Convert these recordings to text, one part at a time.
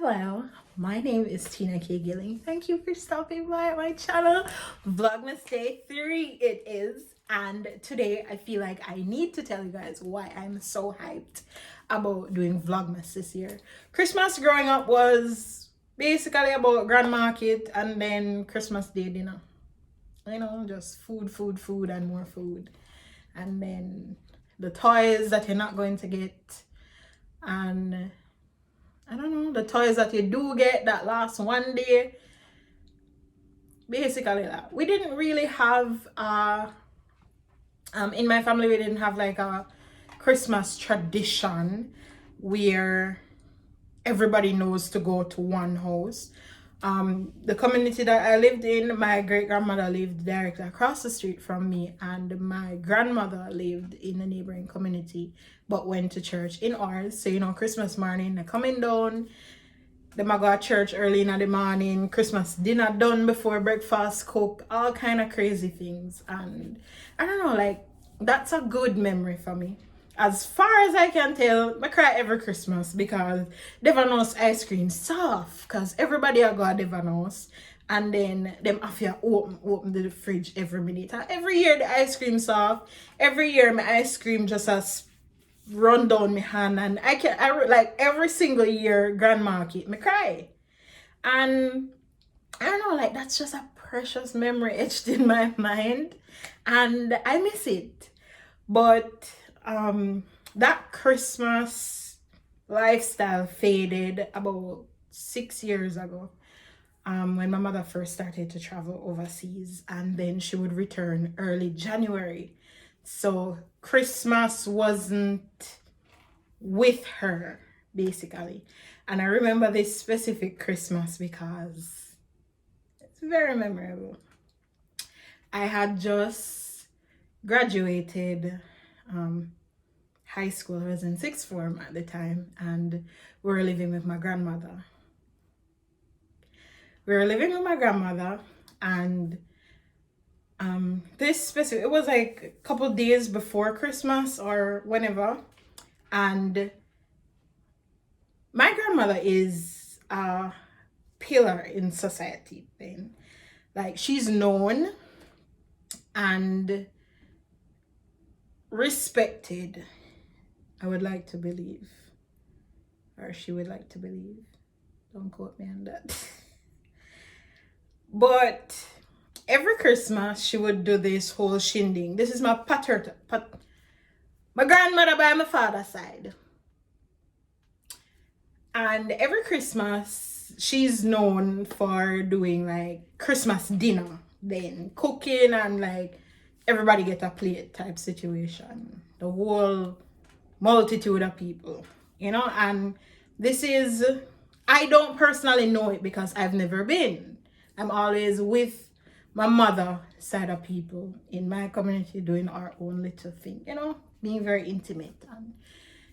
Hello, my name is Tena-Kay. Thank you for stopping by at my channel. Vlogmas Day 3 it is. And today I feel like I need to tell you guys why I'm so hyped about doing Vlogmas this year. Christmas growing up was basically about grand market and then Christmas Day dinner. You know, just food, and more food. And then the toys that you're not going to get. And I don't know, the toys that you do get that last one day. Basically that. We didn't really have in my family we didn't have like a Christmas tradition where everybody knows to go to one house. The community that I lived in, my great grandmother lived directly across the street from me, and my grandmother lived in a neighboring community but went to church in ours. So, you know, Christmas morning, they're coming down, they might go to church early in the morning, Christmas dinner done before breakfast, cook, all kind of crazy things. And I don't know, like, that's a good memory for me. As far as I can tell, I cry every Christmas because Devanos ice cream soft. Because everybody I got Devanos. And then them have to open the fridge every minute. And every year the ice cream soft. Every year my ice cream just has run down my hand. And I like every single year grand market, I cry. And I don't know, like that's just a precious memory etched in my mind. And I miss it. But that Christmas lifestyle faded about 6 years ago, when my mother first started to travel overseas, and then she would return early January. So Christmas wasn't with her basically. And I remember this specific Christmas because it's very memorable. I had just graduated high school. I was in sixth form at the time, and we were living with my grandmother. And this specific, it was like a couple days before Christmas or whenever, and my grandmother is a pillar in society then. Like, she's known and respected, I would like to believe, or she would like to believe, don't quote me on that. But every Christmas she would do this whole shindig. This is my my grandmother by my father's side, and every Christmas she's known for doing like Christmas dinner, then cooking, and like everybody get a plate type situation, the whole multitude of people, you know. And this is, I don't personally know it because I've never been. I'm always with my mother side of people in my community doing our own little thing, you know, being very intimate. And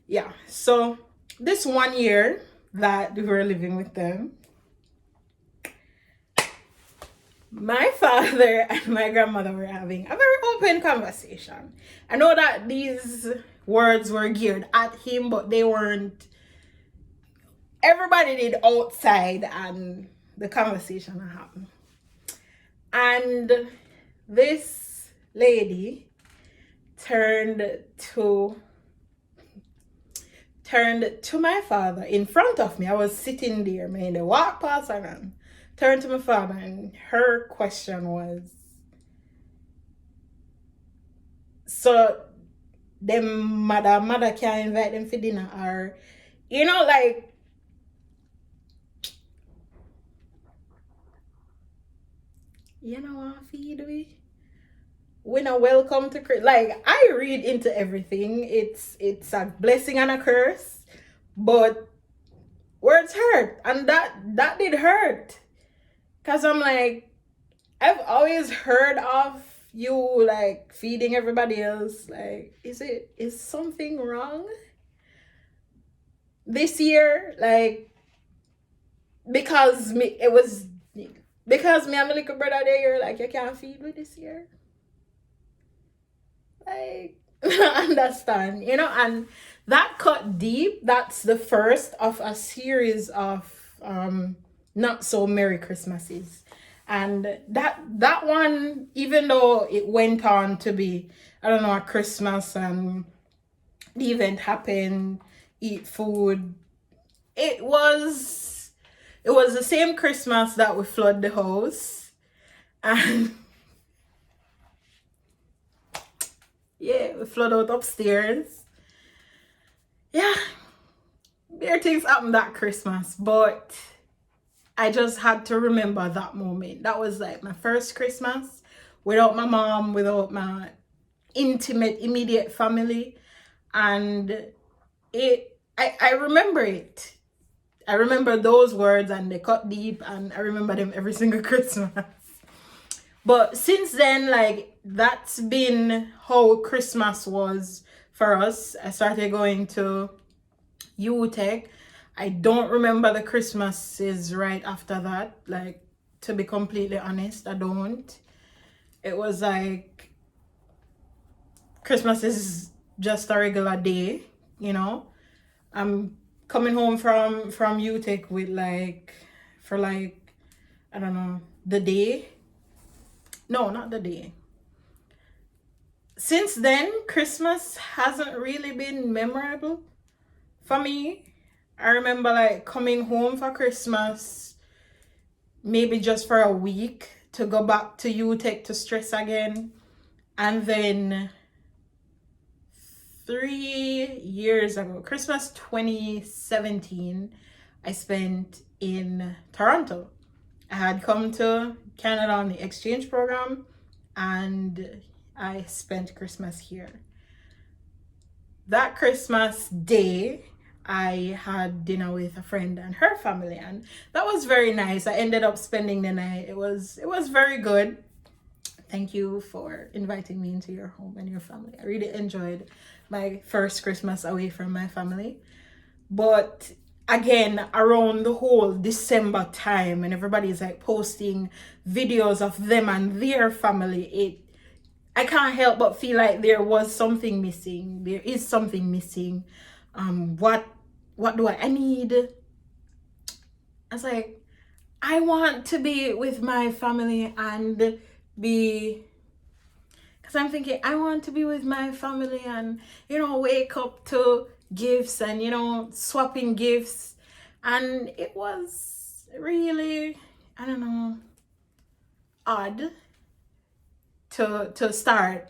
yeah, so this 1 year that we were living with them, my father and my grandmother were having a very open conversation. I know that these words were geared at him, but they weren't. Everybody did outside, and the conversation happened. And this lady turned to my father in front of me. I was sitting there, man. They walked past and turned to my father, and her question was, so them mother can't invite them for dinner, or, you know, like, you know what, feed we not welcome to Christmas. Like, I read into everything. It's a blessing and a curse, but words hurt, and that did hurt. Cause I'm like, I've always heard of you like feeding everybody else. Like, is something wrong this year? Like, because me and my little brother there, like, you can't feed me this year. Like, understand, you know. And that cut deep. That's the first of a series of not so Merry Christmases. And that one, even though it went on to be, I don't know, a Christmas and the event happened, eat food, it was the same Christmas that we flood the house. And yeah, we flood out upstairs. Yeah, there things happened that Christmas, but I just had to remember that moment. That was like my first Christmas without my mom, without my intimate, immediate family. And I remember it. I remember those words, and they cut deep, and I remember them every single Christmas. But since then, like, that's been how Christmas was for us. I started going to UTech. I don't remember the Christmases right after that. Like, to be completely honest, I don't. It was like Christmas is just a regular day, you know. I'm coming home from UTech with for I don't know, the day. No, not the day. Since then, Christmas hasn't really been memorable for me. I remember like coming home for Christmas, maybe just for a week, to go back to UTech to stress again. And then 3 years ago, Christmas 2017, I spent in Toronto. I had come to Canada on the exchange program, and I spent Christmas here. That Christmas day, I had dinner with a friend and her family, and that was very nice. I ended up spending the night. It was very good. Thank you for inviting me into your home and your family. I really enjoyed my first Christmas away from my family. But again, around the whole December time, and everybody's like posting videos of them and their family, I can't help but feel like there was something missing. There is something missing. What do I need? I was like, I want to be with my family and be, because I'm thinking, I want to be with my family and, you know, wake up to gifts and, you know, swapping gifts. And it was really, I don't know, odd to start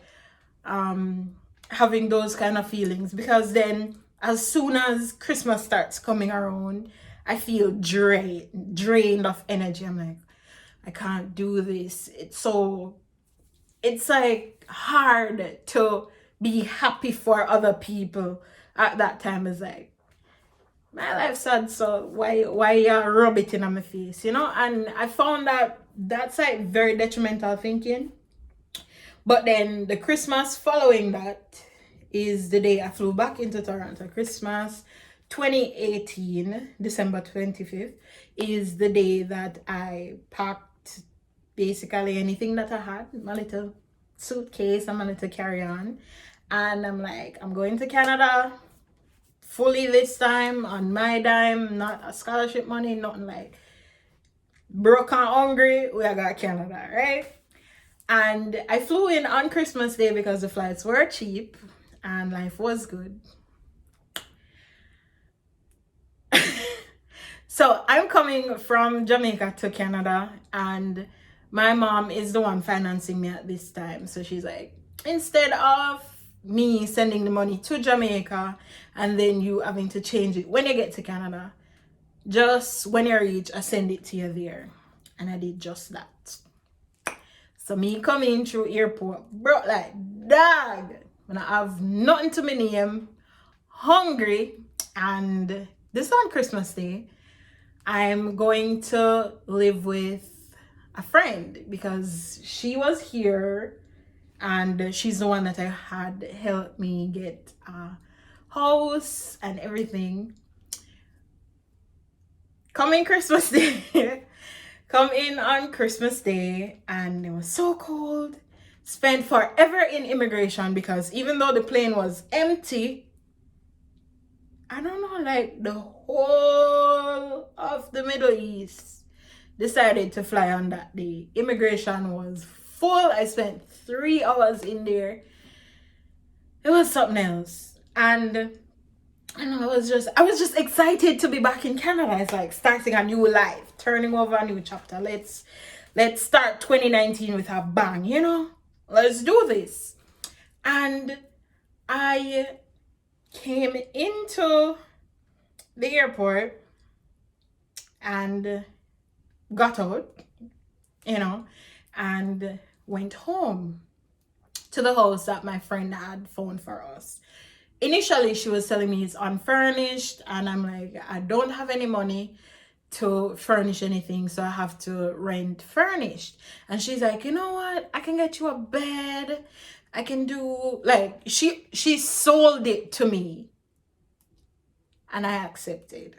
having those kind of feelings, because then as soon as Christmas starts coming around, I feel drained of energy. I'm like, I can't do this. It's like hard to be happy for other people at that time. It's like, my life's sad, so why you rub it in on my face, you know? And I found that that's like very detrimental thinking. But then the Christmas following that is the day I flew back into Toronto. Christmas 2018, December 25th, is the day that I packed basically anything that I had, my little suitcase and my little carry-on. And I'm like, I'm going to Canada fully this time, on my dime, not a scholarship money, nothing like broke and hungry. We got Canada, right? And I flew in on Christmas Day because the flights were cheap and life was good. So I'm coming from Jamaica to Canada, and my mom is the one financing me at this time. So she's like, instead of me sending the money to Jamaica and then you having to change it when you get to Canada, just when you reach, I send it to you there. And I did just that. So me coming through airport, bro, like, dog, when I have nothing to my name, hungry, and this is on Christmas Day, I'm going to live with a friend because she was here and she's the one that I had helped me get a house and everything. Coming Christmas Day, come in on Christmas Day, and it was so cold. Spent forever in immigration because even though the plane was empty, I don't know, like the whole of the Middle East decided to fly on that day. Immigration was full. I spent 3 hours in there. It was something else. And I was just excited to be back in Canada. It's like starting a new life, turning over a new chapter. Let's start 2019 with a bang, you know? Let's do this. And I came into the airport and got out, you know, and went home to the house that my friend had found for us. Initially, she was telling me it's unfurnished, and I'm like, I don't have any money to furnish anything, so I have to rent furnished. And she's like, you know what? I can get you a bed. I can do, like, she sold it to me, and I accepted.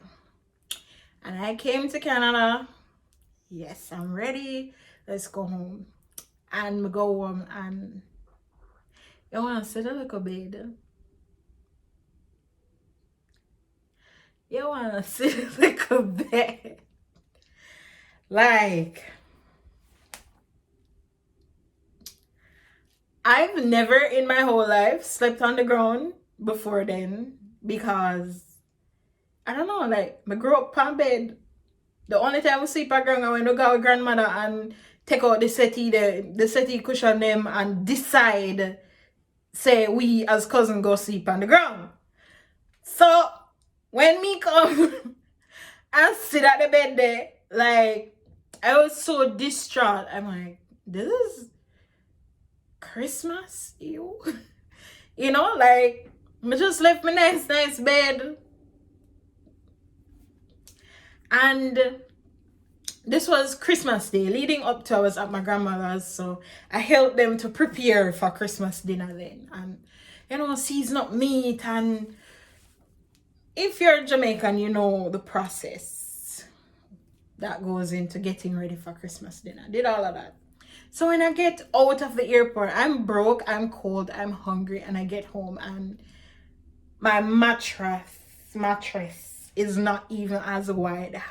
And I came to Canada. Yes, I'm ready. Let's go home. And we go home, and you want to sit a little bed. You want to sit a little bed. Like, I've never in my whole life slept on the ground before then, because I don't know, like, I grew up on bed. The only time we sleep on ground is when we go with grandmother and take out the settee cushion them and decide, say we as cousins go sleep on the ground. So when me come and sit at the bed there, like, I was so distraught. I'm like, this is Christmas, you you know, like, I just left my nice bed. And this was Christmas Day. Leading up to, I was at my grandmother's, so I helped them to prepare for Christmas dinner then. And, you know, season up meat, and if you're Jamaican, you know the process that goes into getting ready for Christmas dinner. Did all of that. So when I get out of the airport, I'm broke, I'm cold, I'm hungry, and I get home, and my mattress is not even as wide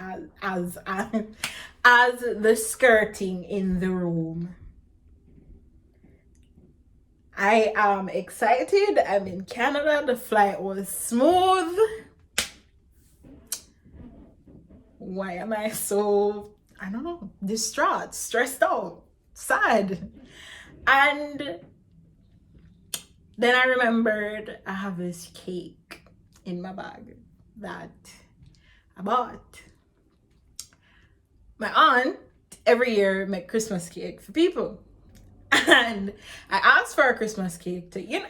as the skirting in the room. I am excited. I'm in Canada. The flight was smooth. Why am I so, I don't know, distraught, stressed out, sad? And then I remembered I have this cake in my bag that I bought. My aunt every year make Christmas cake for people. And I asked for a Christmas cake to, you know,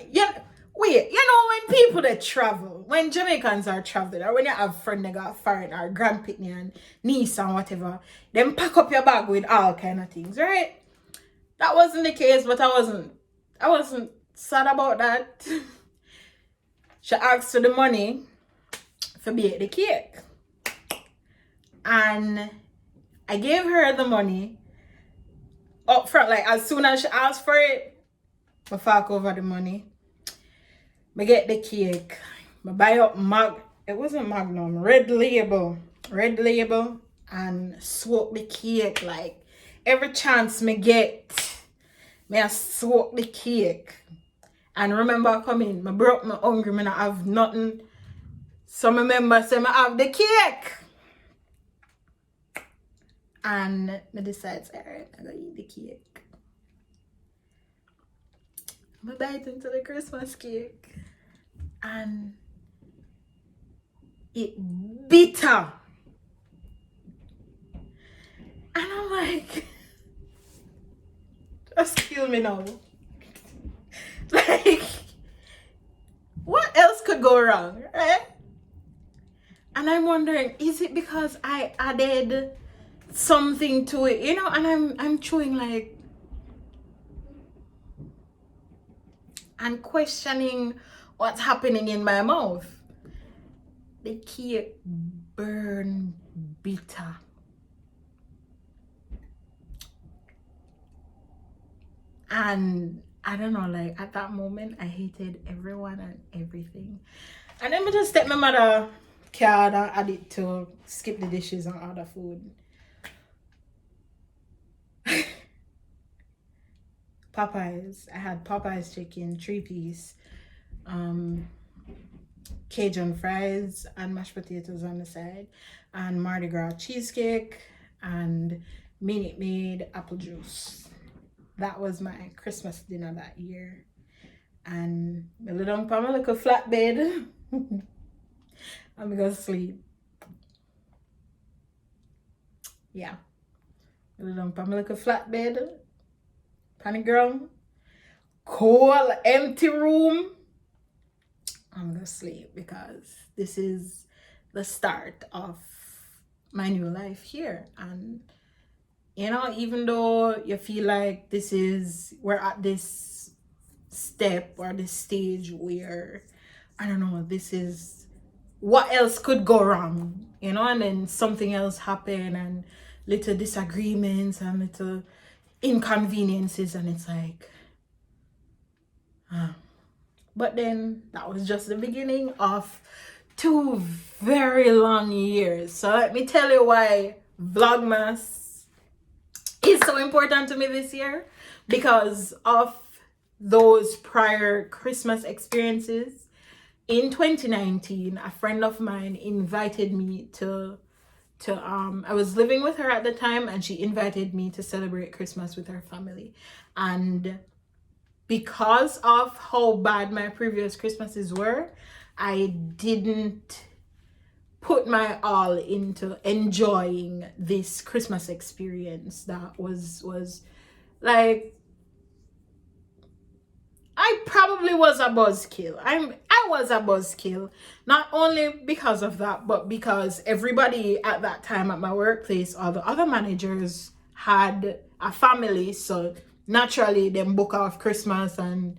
when people that travel, when Jamaicans are traveling, or when you have friend that got foreign, or grandpitney and niece and whatever, then pack up your bag with all kind of things, right? That wasn't the case, but I wasn't sad about that. She asked for the money for bake the cake. And I gave her the money up front, like as soon as she asked for it, I fork over the money. I get the cake. I buy up it wasn't Magnum, Red Label, and soak the cake. Like, every chance me get, I soak the cake. And remember coming, I broke my hungry, I not have nothing. So I remember say I have the cake. And I decide, alright, I'm gonna eat the cake. I bite into the Christmas cake, and it bitter. And I'm like, just kill me now. Like, what else could go wrong, right? And I'm wondering, is it because I added something to it, you know? And I'm chewing, like, and questioning what's happening in my mouth. The cake burn bitter. And I don't know, like, at that moment I hated everyone and everything. And then I just take my mother card and add it to skip the dishes and other food. Popeyes. I had Popeyes chicken, 3-piece, Cajun fries and mashed potatoes on the side, and Mardi Gras cheesecake and Minute Maid apple juice. That was my Christmas dinner that year. And I lay down on my little flatbed. I'm gonna sleep. Yeah. I lay down on my little flatbed. On the ground. Cold, empty room. I'm gonna sleep because this is the start of my new life here. And you know, even though you feel like we're at this step or this stage where, I don't know, this is what else could go wrong, you know, and then something else happen and little disagreements and little inconveniences, and it's like, but then that was just the beginning of 2 very long years. So let me tell you why Vlogmas is so important to me this year. Because of those prior Christmas experiences. In 2019, a friend of mine invited me to I was living with her at the time, and she invited me to celebrate Christmas with her family. And because of how bad my previous Christmases were, I didn't put my all into enjoying this Christmas experience that was like, I probably was a buzzkill. I was a buzzkill, not only because of that, but because everybody at that time at my workplace, all the other managers had a family, so naturally them book off Christmas and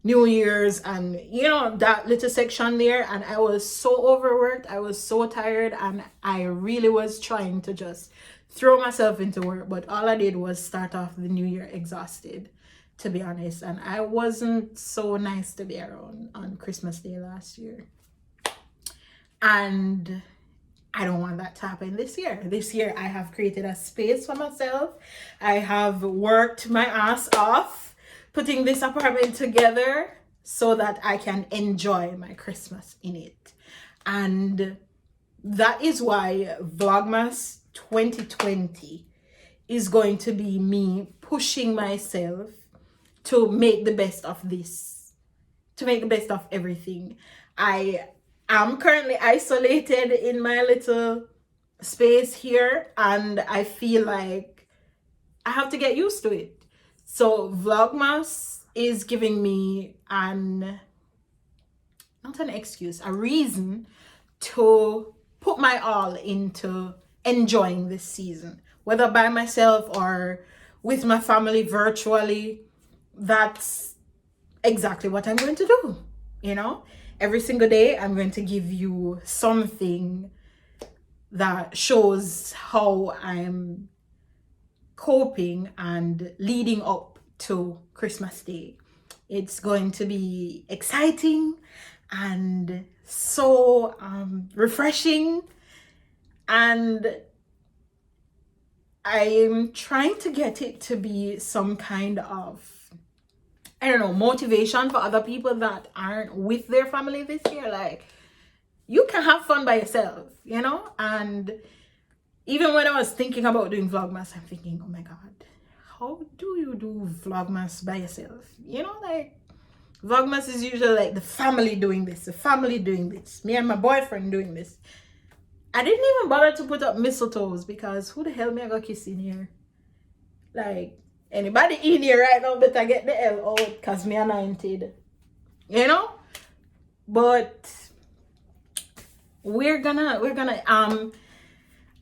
New Year's and, you know, that little section there. And I was so overworked, I was so tired, and I really was trying to just throw myself into work, but all I did was start off the new year exhausted, to be honest. And I wasn't so nice to be around on Christmas Day last year. And I don't want that to happen this year. This year I have created a space for myself. I have worked my ass off putting this apartment together so that I can enjoy my Christmas in it. And that is why Vlogmas 2020 is going to be me pushing myself to make the best of this, to make the best of everything. I am currently isolated in my little space here, and I feel like I have to get used to it. So Vlogmas is giving me not an excuse, a reason to put my all into enjoying this season, whether by myself or with my family virtually. That's exactly what I'm going to do. You know, every single day I'm going to give you something that shows how I'm coping and leading up to Christmas Day. It's going to be exciting and so refreshing, and I'm trying to get it to be some kind of, I don't know, motivation for other people that aren't with their family this year. Like, you can have fun by yourself, you know? And even when I was thinking about doing Vlogmas, I'm thinking, oh my God, how do you do Vlogmas by yourself? You know, like, Vlogmas is usually like the family doing this, me and my boyfriend doing this. I didn't even bother to put up mistletoes because who the hell me I got kiss in here? Like, anybody in here right now better get the L out because me anointed. You know? But we're gonna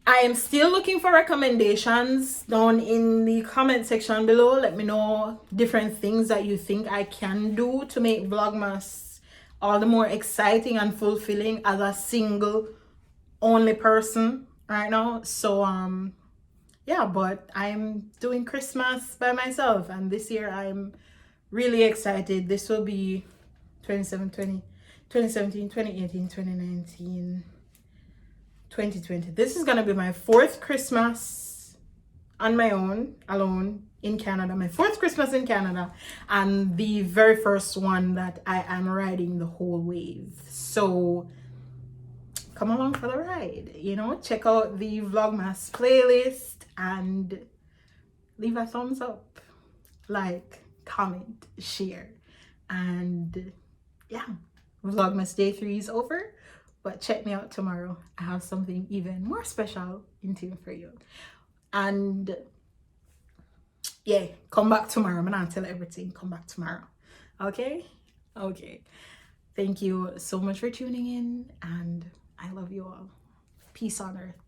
I am still looking for recommendations down in the comment section below. Let me know different things that you think I can do to make Vlogmas all the more exciting and fulfilling as a single only person right now. So yeah, but I'm doing Christmas by myself, and this year I'm really excited. This will be 27, 20, 2017, 2018, 2019, 2020. This is gonna be my 4th Christmas on my own, alone in Canada. My 4th Christmas in Canada, and the very first one that I am riding the whole wave. So come along for the ride. You know, check out the Vlogmas playlist and leave a thumbs up, like, comment, share, and yeah, Vlogmas day 3 is over, but check me out tomorrow. I have something even more special in tune for you. And yeah, come back tomorrow. I'm gonna tell everything. Come back tomorrow. Okay? Okay. Thank you so much for tuning in, and I love you all. Peace on earth.